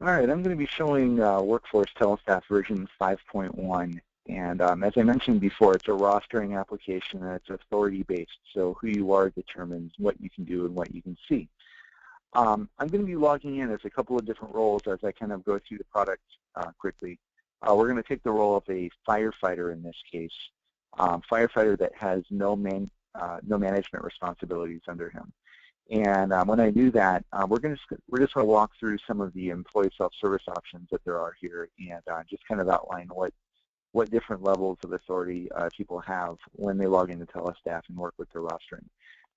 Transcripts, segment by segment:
All right, I'm going to be showing Workforce Telestaff version 5.1. And as I mentioned before, it's a rostering application and it's authority-based. So who you are determines what you can do and what you can see. I'm going to be logging in as a couple of different roles as I kind of go through the product quickly. We're going to take the role of a firefighter in this case, firefighter that has no management responsibilities under him. And when I do that, we're just going to walk through some of the employee self-service options that there are here, and just kind of outline what different levels of authority people have when they log into Telestaff and work with their rostering.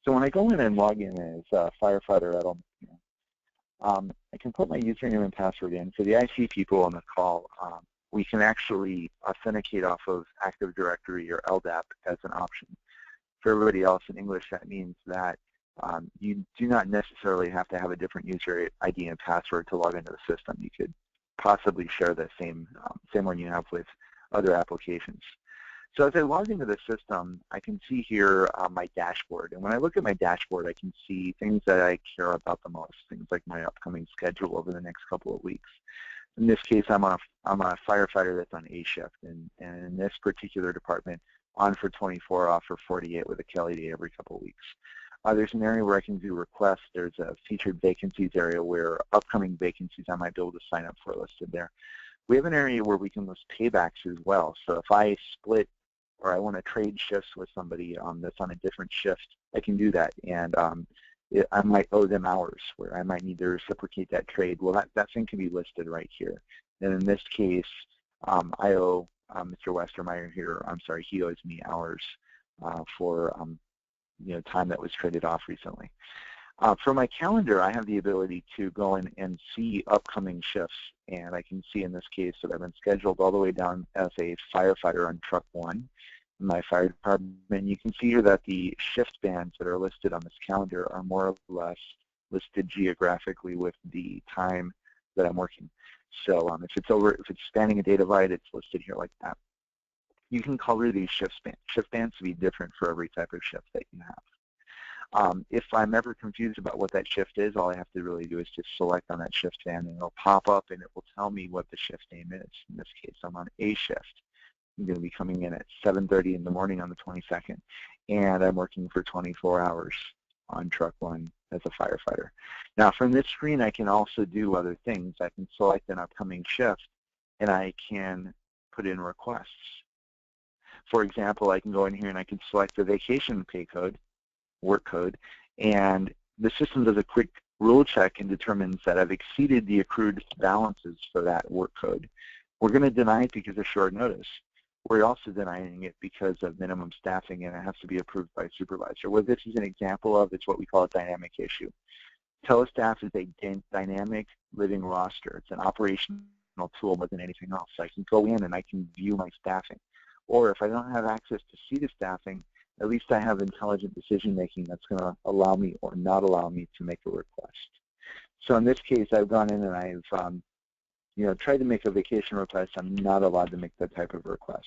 So when I go in and log in as a firefighter, I can put my username and password in. For the IT people on the call, we can actually authenticate off of Active Directory or LDAP as an option. For everybody else in English, that means that you do not necessarily have to have a different user ID and password to log into the system. You could possibly share the same one you have with other applications. So as I log into the system, I can see here my dashboard. And when I look at my dashboard, I can see things that I care about the most, things like my upcoming schedule over the next couple of weeks. In this case, I'm a firefighter that's on A shift, and in this particular department, on for 24, off for 48 with a Kelly day every couple of weeks. There's an area where I can do requests. There's a featured vacancies area where upcoming vacancies I might be able to sign up for are listed there. We have an area where we can list paybacks as well. So if I split or I want to trade shifts with somebody that's on a different shift, I can do that. And I might owe them hours where I might need to reciprocate that trade. Well, that thing can be listed right here. And in this case, I owe Mr. Westermeyer here, I'm sorry, he owes me hours for time that was traded off recently. For my calendar, I have the ability to go in and see upcoming shifts, and I can see in this case that I've been scheduled all the way down as a firefighter on truck 1 in my fire department. You can see here that the shift bands that are listed on this calendar are more or less listed geographically with the time that I'm working. So if it's spanning a day divide, it's listed here like that. You can color these shift bands to be different for every type of shift that you have. If I'm ever confused about what that shift is, all I have to really do is just select on that shift band, and it'll pop up and it will tell me what the shift name is. In this case, I'm on A shift. I'm going to be coming in at 7:30 in the morning on the 22nd, and I'm working for 24 hours on truck 1 as a firefighter. Now, from this screen, I can also do other things. I can select an upcoming shift, and I can put in requests. For example, I can go in here and I can select the vacation pay code, work code, and the system does a quick rule check and determines that I've exceeded the accrued balances for that work code. We're going to deny it because of short notice. We're also denying it because of minimum staffing, and it has to be approved by a supervisor. What this is an example of, it's what we call a dynamic issue. Telestaff is a dynamic living roster. It's an operational tool more than anything else. I can go in and I can view my staffing. Or if I don't have access to see the staffing, at least I have intelligent decision-making that's going to allow me or not allow me to make a request. So in this case, I've gone in and I've tried to make a vacation request. I'm not allowed to make that type of request.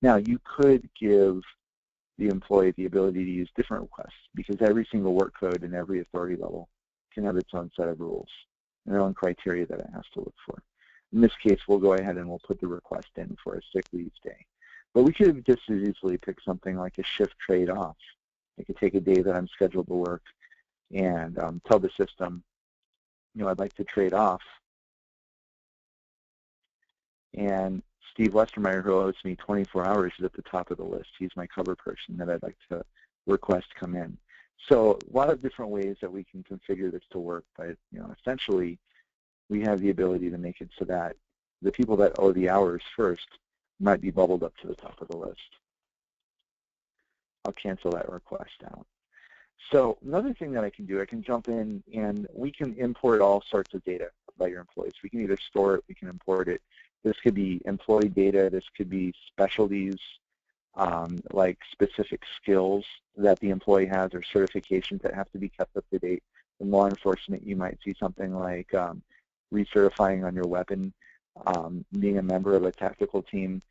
Now, you could give the employee the ability to use different requests because every single work code and every authority level can have its own set of rules and their own criteria that it has to look for. In this case, we'll go ahead and we'll put the request in for a sick leave day. But we could have just as easily picked something like a shift trade off. I could take a day that I'm scheduled to work and tell the system, I'd like to trade off. And Steve Westermeyer, who owes me 24 hours, is at the top of the list. He's my cover person that I'd like to request come in. So a lot of different ways that we can configure this to work, but essentially we have the ability to make it so that the people that owe the hours first might be bubbled up to the top of the list. I'll cancel that request out. So another thing that I can do, I can jump in and we can import all sorts of data about your employees. We can either store it, we can import it. This could be employee data, this could be specialties, like specific skills that the employee has or certifications that have to be kept up to date. In law enforcement, you might see something like recertifying on your weapon, being a member of a tactical team,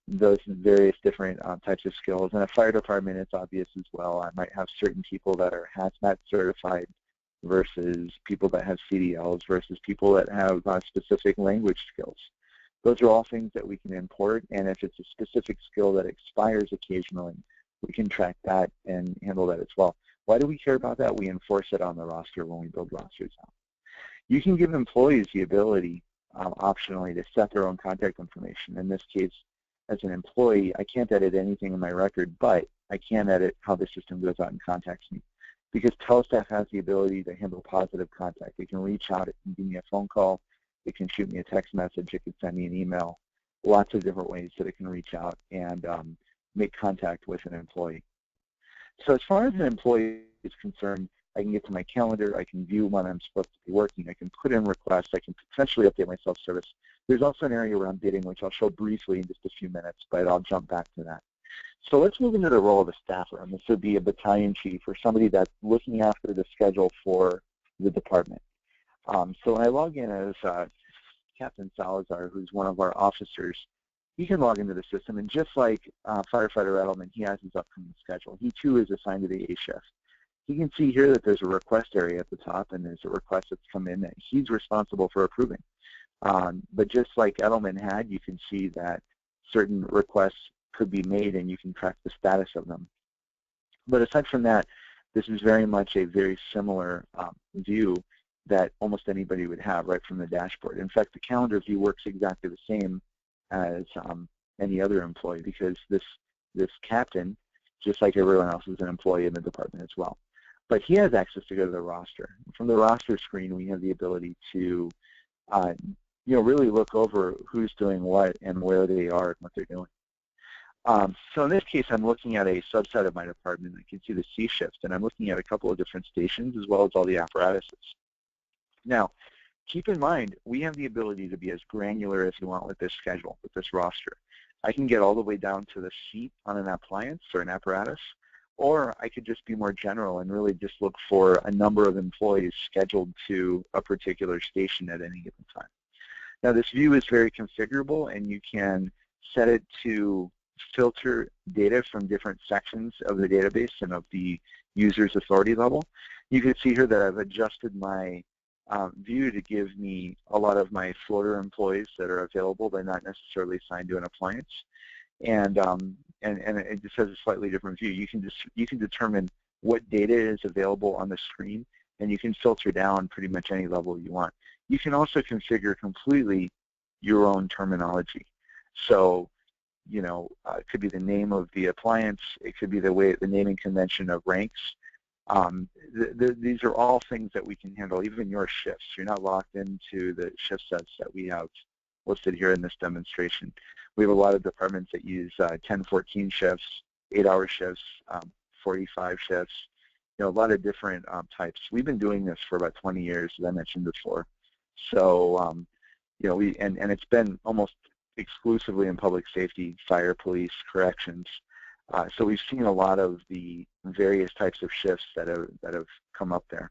those various different types of skills. In a fire department, it's obvious as well. I might have certain people that are hazmat certified versus people that have CDLs versus people that have specific language skills. Those are all things that we can import, and if it's a specific skill that expires occasionally, we can track that and handle that as well. Why do we care about that? We enforce it on the roster when we build rosters out. You can give employees the ability, optionally, to set their own contact information. In this case, as an employee, I can't edit anything in my record, but I can edit how the system goes out and contacts me. Because Telestaff has the ability to handle positive contact. It can reach out, it can give me a phone call, it can shoot me a text message, it can send me an email, lots of different ways that it can reach out and make contact with an employee. So as far as an employee is concerned, I can get to my calendar, I can view when I'm supposed to be working, I can put in requests, I can potentially update my self-service. There's also an area around bidding, which I'll show briefly in just a few minutes, but I'll jump back to that. So let's move into the role of a staffer, and this would be a battalion chief or somebody that's looking after the schedule for the department. So when I log in as Captain Salazar, who's one of our officers, he can log into the system, and just like Firefighter Edelman, he has his upcoming schedule. He too is assigned to the A shift. You can see here that there's a request area at the top, and there's a request that's come in that he's responsible for approving. But just like Edelman had, you can see that certain requests could be made, and you can track the status of them. But aside from that, this is very much a very similar view that almost anybody would have right from the dashboard. In fact, the calendar view works exactly the same as any other employee, because this captain, just like everyone else, is an employee in the department as well. But he has access to go to the roster. From the roster screen, we have the ability to really look over who's doing what and where they are and what they're doing. So in this case, I'm looking at a subset of my department. I can see the C shift, and I'm looking at a couple of different stations as well as all the apparatuses. Now, keep in mind, we have the ability to be as granular as you want with this schedule, with this roster. I can get all the way down to the seat on an appliance or an apparatus, or I could just be more general and really just look for a number of employees scheduled to a particular station at any given time. Now, this view is very configurable, and you can set it to filter data from different sections of the database and of the user's authority level. You can see here that I've adjusted my view to give me a lot of my floater employees that are available. They're not necessarily assigned to an appliance, and it just has a slightly different view. You can determine what data is available on the screen, and you can filter down pretty much any level you want. You can also configure completely your own terminology. So, it could be the name of the appliance. It could be the naming convention of ranks. These are all things that we can handle, even your shifts. You're not locked into the shift sets that we have listed here in this demonstration. We have a lot of departments that use 10-14 shifts, 8-hour shifts, 45 shifts, a lot of different types. We've been doing this for about 20 years, as I mentioned before. So, and it's been almost exclusively in public safety, fire, police, corrections. So we've seen a lot of the various types of shifts that have come up there.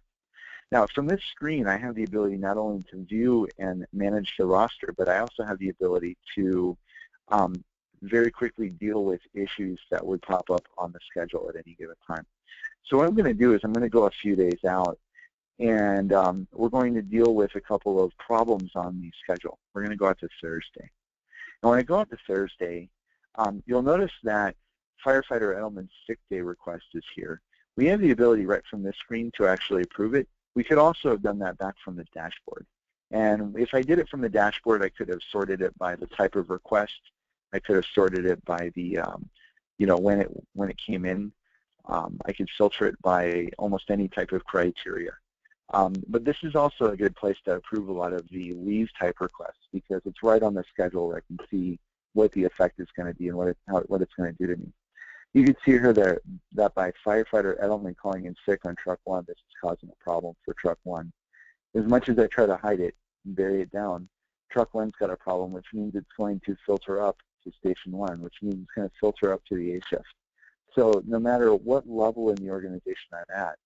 Now, from this screen, I have the ability not only to view and manage the roster, but I also have the ability to very quickly deal with issues that would pop up on the schedule at any given time. So what I'm going to do is I'm going to go a few days out, and we're going to deal with a couple of problems on the schedule. We're going to go out to Thursday. And when I go out to Thursday, you'll notice that Firefighter Edelman's sick day request is here. We have the ability right from this screen to actually approve it. We could also have done that back from the dashboard. And if I did it from the dashboard, I could have sorted it by the type of request. I could have sorted it by the, when it came in. I could filter it by almost any type of criteria. But this is also a good place to approve a lot of the leave type requests, because it's right on the schedule where I can see what the effect is going to be and what it's going to do to me. You can see here that by Firefighter Edelman calling in sick on truck 1, this is causing a problem for truck 1. As much as I try to hide it and bury it down, truck 1's got a problem, which means it's going to filter up to station 1, which means it's going to filter up to the A shift. So no matter what level in the organization I'm at,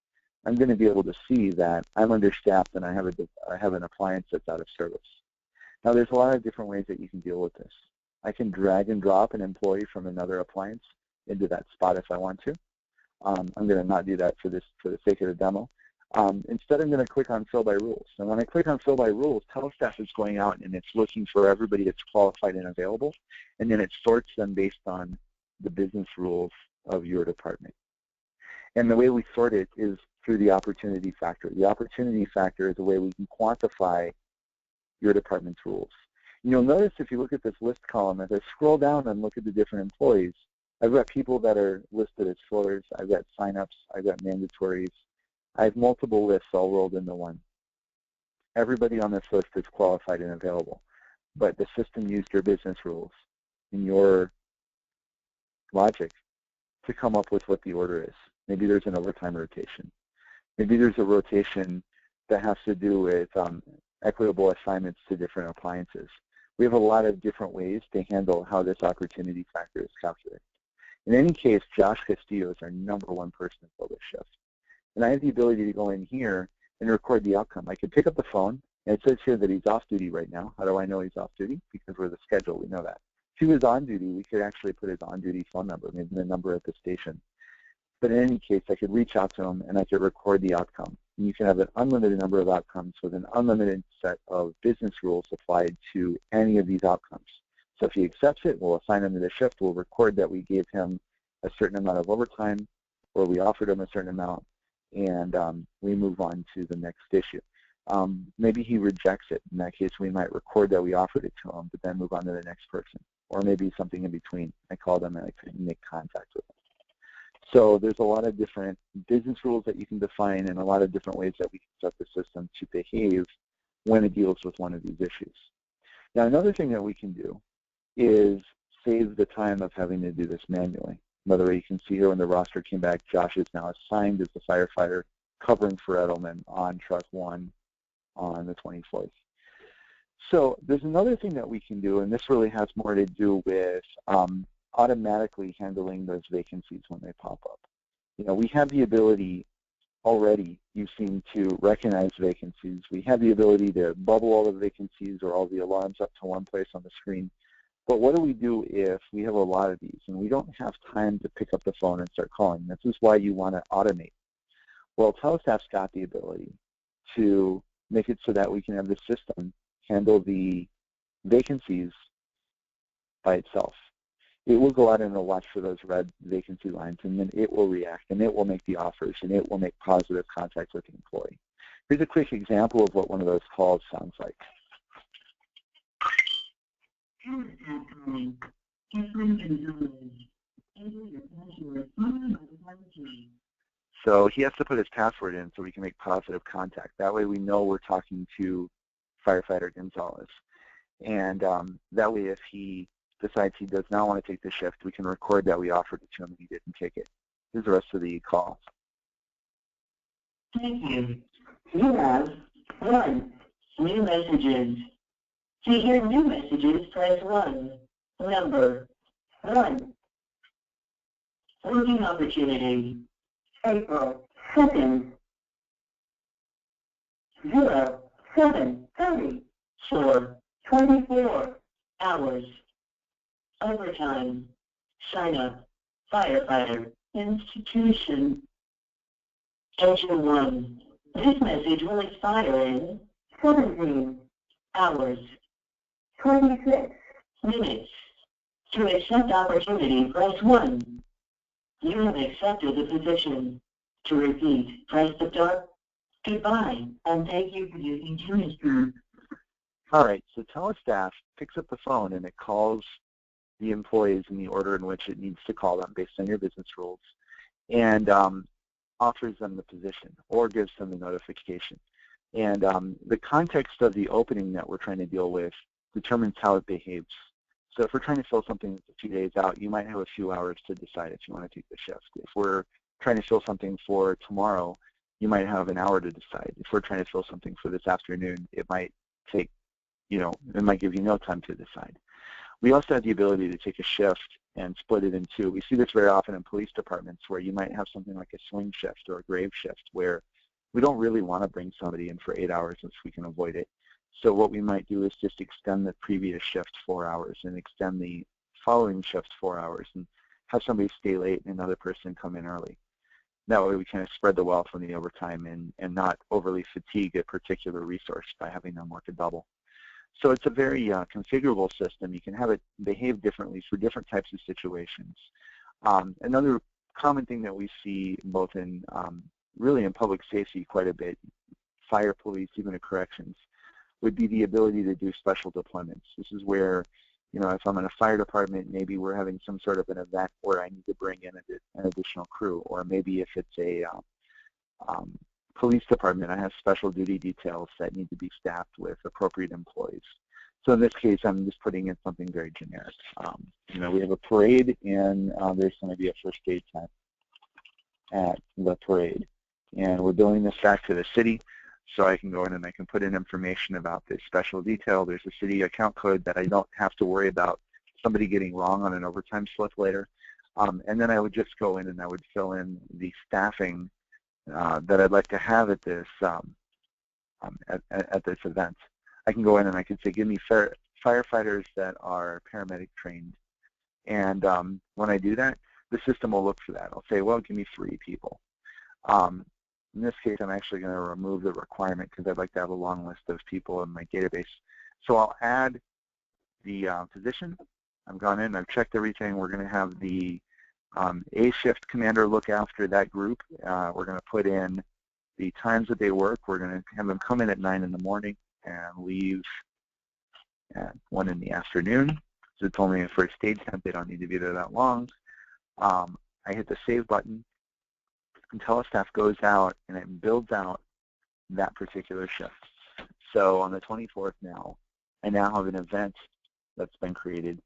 I'm going to be able to see that I'm understaffed and I have an appliance that's out of service. Now, there's a lot of different ways that you can deal with this. I can drag and drop an employee from another appliance into that spot if I want to. I'm going to not do that for the sake of the demo. Instead, I'm going to click on Fill by Rules. And when I click on Fill by Rules, Telestaff is going out and it's looking for everybody that's qualified and available, and then it sorts them based on the business rules of your department. And the way we sort it is through the opportunity factor. The opportunity factor is a way we can quantify your department's rules. You'll notice if you look at this list column, as I scroll down and look at the different employees, I've got people that are listed as fillers, I've got sign-ups, I've got mandatories, I have multiple lists all rolled into one. Everybody on this list is qualified and available, but the system used your business rules and your logic to come up with what the order is. Maybe there's an overtime rotation. Maybe there's a rotation that has to do with equitable assignments to different appliances. We have a lot of different ways to handle how this opportunity factor is calculated. In any case, Josh Castillo is our #1 person to fill this shift. And I have the ability to go in here and record the outcome. I could pick up the phone, and it says here that he's off duty right now. How do I know he's off duty? Because we're the schedule, we know that. If he was on duty, we could actually put his on-duty phone number, maybe the number at the station. But in any case, I could reach out to him and I could record the outcome. And you can have an unlimited number of outcomes with an unlimited set of business rules applied to any of these outcomes. So if he accepts it, we'll assign him to the shift. We'll record that we gave him a certain amount of overtime, or we offered him a certain amount, and we move on to the next issue. Maybe he rejects it. In that case, we might record that we offered it to him, but then move on to the next person. Or maybe something in between. I call them and I couldn't make contact with them. So there's a lot of different business rules that you can define and a lot of different ways that we can set the system to behave when it deals with one of these issues. Now, another thing that we can do is save the time of having to do this manually. By the way, you can see here when the roster came back, Josh is now assigned as the firefighter covering for Edelman on truck 1 on the 24th. So there's another thing that we can do, and this really has more to do with automatically handling those vacancies when they pop up. We have the ability already, you've seen, to recognize vacancies. We have the ability to bubble all the vacancies or all the alarms up to one place on the screen. But what do we do if we have a lot of these and we don't have time to pick up the phone and start calling? This is why you want to automate. Well, Telestaff's got the ability to make it so that we can have the system handle the vacancies by itself. It will go out and it'll watch for those red vacancy lines, and then it will react, and it will make the offers, and it will make positive contact with the employee. Here's a quick example of what one of those calls sounds like. So he has to put his password in so we can make positive contact. That way we know we're talking to firefighter Gonzalez. And that way if he decides he does not want to take the shift, we can record that we offered it to him and he didn't take it. Here's the rest of the call. Thank you. You have 1 new messages. To hear new messages, press 1. Number 1. Working opportunity. April 2nd. 07:30 for 24 hours. Overtime. Sign up. Firefighter. Institution. Enter 1. This message will expire in 17 hours. 26 minutes. To accept opportunity, press 1. You have accepted the position. To repeat, press the star. Goodbye, and thank you for using Telestaff. All right, so Telestaff picks up the phone and it calls the employees in the order in which it needs to call them based on your business rules, and offers them the position or gives them the notification. And the context of the opening that we're trying to deal with determines how it behaves. So if we're trying to fill something that's a few days out, you might have a few hours to decide if you want to take the shift. If we're trying to fill something for tomorrow, you might have an hour to decide. If we're trying to fill something for this afternoon, it might take, it might give you no time to decide. We also have the ability to take a shift and split it in two. We see this very often in police departments where you might have something like a swing shift or a grave shift where we don't really want to bring somebody in for 8 hours if we can avoid it. So what we might do is just extend the previous shift 4 hours and extend the following shift 4 hours and have somebody stay late and another person come in early. That way we kind of spread the wealth on the overtime and not overly fatigue a particular resource by having them work a double. So it's a very configurable system. You can have it behave differently for different types of situations. Another common thing that we see both in really in public safety quite a bit, fire, police, even at corrections, would be the ability to do special deployments. This is where, if I'm in a fire department, maybe we're having some sort of an event where I need to bring in an additional crew, or maybe if it's a police department, I have special duty details that need to be staffed with appropriate employees. So in this case, I'm just putting in something very generic. We have a parade, and there's going to be a first aid tent at the parade. And we're billing this back to the city, so I can go in and I can put in information about this special detail. There's a city account code that I don't have to worry about somebody getting wrong on an overtime slip later. And then I would just go in and I would fill in the staffing that I'd like to have at this at this event. I can go in and I can say, give me firefighters that are paramedic trained. And when I do that, the system will look for that. I'll say, well, give me 3 people. In this case, I'm actually going to remove the requirement because I'd like to have a long list of people in my database. So I'll add the position. I've gone in, I've checked everything. We're going to have the A shift commander look after that group. We're going to put in the times that they work. We're going to have them come in at 9 in the morning and leave at 1 in the afternoon. So it's only a first aid tent. They don't need to be there that long. I hit the save button. IntelliStaff goes out and it builds out that particular shift. So on the 24th now, I now have an event that's been created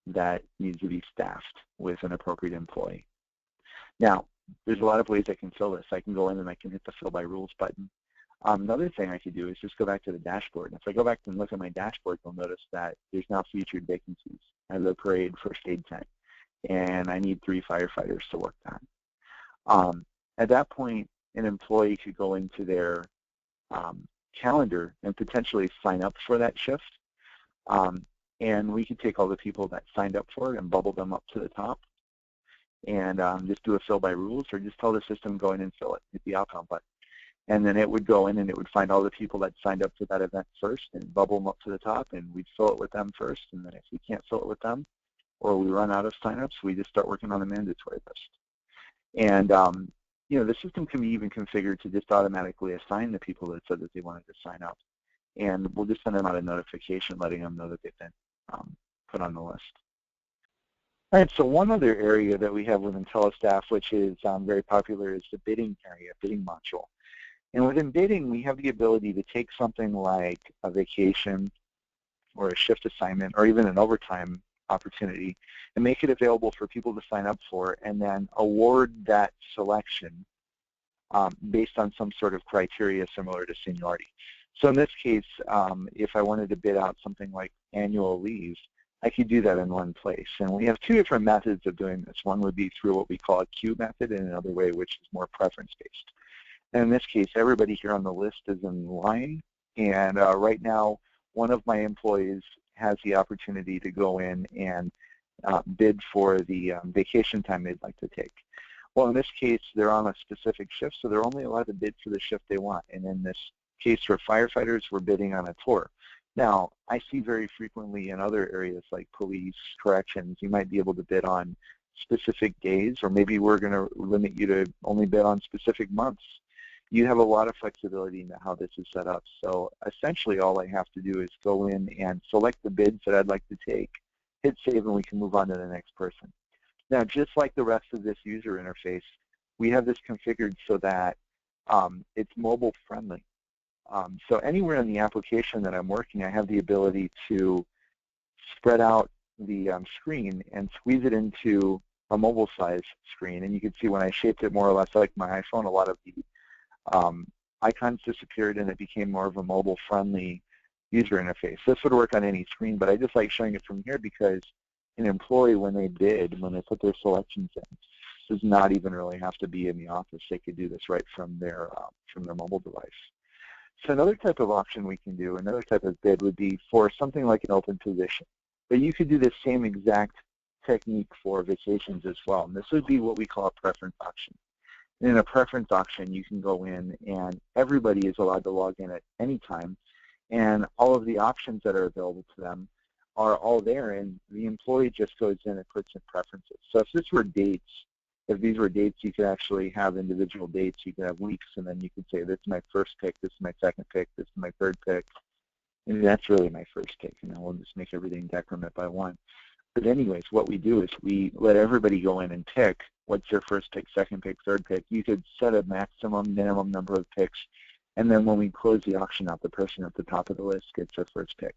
that needs to be staffed with an appropriate employee. Now, there's a lot of ways I can fill this. I can go in and I can hit the Fill by Rules button. Another thing I could do is just go back to the dashboard. And if I go back and look at my dashboard, you'll notice that there's now featured vacancies. I have the parade first aid tent, and I need 3 firefighters to work that. At that point, an employee could go into their calendar and potentially sign up for that shift. And we could take all the people that signed up for it and bubble them up to the top and just do a fill by rules, or just tell the system go in and fill it, hit the outbound button. And then it would go in and it would find all the people that signed up for that event first and bubble them up to the top, and we'd fill it with them first. And then if we can't fill it with them, or we run out of signups, we just start working on the mandatory list. And the system can be even configured to just automatically assign the people that said that they wanted to sign up. And we'll just send them out a notification letting them know that they've been put on the list. All right, so one other area that we have with IntelliStaff, which is very popular, is the bidding area, bidding module. And within bidding, we have the ability to take something like a vacation or a shift assignment or even an overtime opportunity and make it available for people to sign up for, and then award that selection based on some sort of criteria similar to seniority. So in this case, if I wanted to bid out something like annual leave, I could do that in one place. And we have 2 different methods of doing this. One would be through what we call a queue method, and another way which is more preference-based. And in this case, everybody here on the list is in line, and right now, one of my employees has the opportunity to go in and bid for the vacation time they'd like to take. Well, in this case, they're on a specific shift, so they're only allowed to bid for the shift they want. And in this case for firefighters, we're bidding on a tour. Now, I see very frequently in other areas like police, corrections, you might be able to bid on specific days, or maybe we're going to limit you to only bid on specific months. You have a lot of flexibility in how this is set up. So essentially all I have to do is go in and select the bids that I'd like to take, hit save, and we can move on to the next person. Now, just like the rest of this user interface, we have this configured so that it's mobile friendly. So anywhere in the application that I'm working, I have the ability to spread out the screen and squeeze it into a mobile size screen. And you can see when I shaped it more or less like my iPhone, a lot of the icons disappeared and it became more of a mobile friendly user interface. This would work on any screen, but I just like showing it from here because an employee, when they put their selections in, does not even really have to be in the office. They could do this right from their mobile device. So another type of option we can do, another type of bid would be for something like an open position. But you could do the same exact technique for vacations as well. And this would be what we call a preference auction. In a preference auction, you can go in and everybody is allowed to log in at any time, and all of the options that are available to them are all there, and the employee just goes in and puts in preferences. So if these were dates, you could actually have individual dates. You could have weeks, and then you could say, this is my first pick, this is my second pick, this is my third pick, and that's really my first pick, and then we'll just make everything decrement by 1. But anyways, what we do is we let everybody go in and pick what's your first pick, second pick, third pick. You could set a maximum, minimum number of picks, and then when we close the auction out, the person at the top of the list gets their first pick.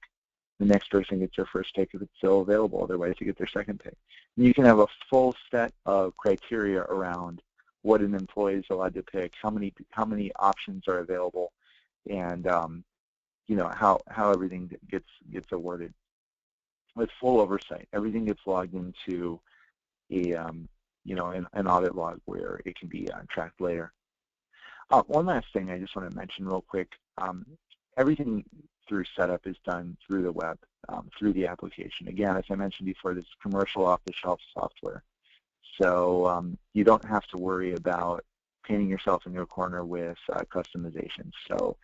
The next person gets their first pick if it's still available. Otherwise, you get their second pick. And you can have a full set of criteria around what an employee is allowed to pick, how many options are available, and you know, how everything gets awarded with full oversight. Everything gets logged into a you know, an audit log where it can be tracked later. One last thing I just want to mention real quick. Everything through setup is done through the web, through the application. Again, as I mentioned before, this is commercial off-the-shelf software. So you don't have to worry about painting yourself into a corner with customization. So,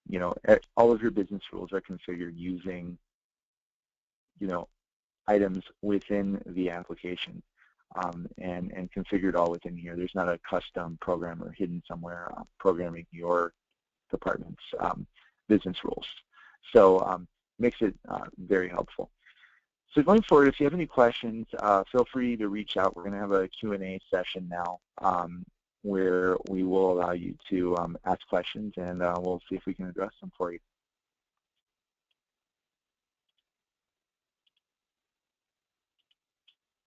you know, all of your business rules are configured using, you know, items within the application and configured all within here. There's not a custom programmer hidden somewhere programming your department's business rules. So makes it very helpful. So going forward, if you have any questions, feel free to reach out. We're going to have a Q&A session now where we will allow you to ask questions, and we'll see if we can address them for you.